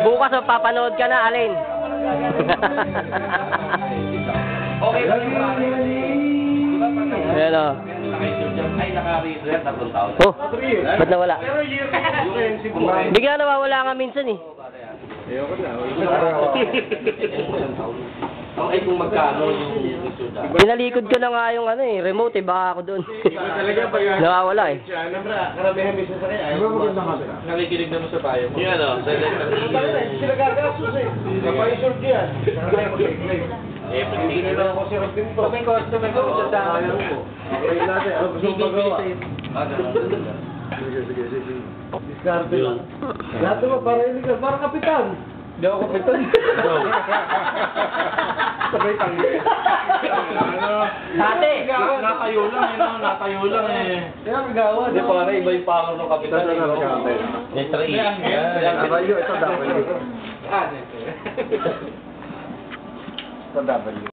Bukas papanood ka na, Alin. Okay ba yung Ayan o. ay naka-reserve 3,000. Oh, ba't nawala? Bigla nawawala nga minsan eh. Ayoko na. Ay kung magkano yung isuda. Pinalikod ko na nga yung ano eh, remote eh, baka ako doon. Nawawala eh. Karamihan bisa sa kaya. Ayaw mo magandang kapila. Nakikinig naman sa bayan mo. Yan o. Sila gagasos eh. Kapag-isort yan. Eh, Hindi na ako si Robin to. may customer ko sa akin po. Okay natin. Ano gusto mong magawa? Sige. Discarte lang. Lahat naman para illegal. Para kapitan. Hindi ako kapitan. Sabay tanggi. Ate! Natayo lang eh, no? Natayo lang eh. Kaya magawa. Hindi, para iba yung pangalan ng kapitan. Letra E. Ito W. Ito W.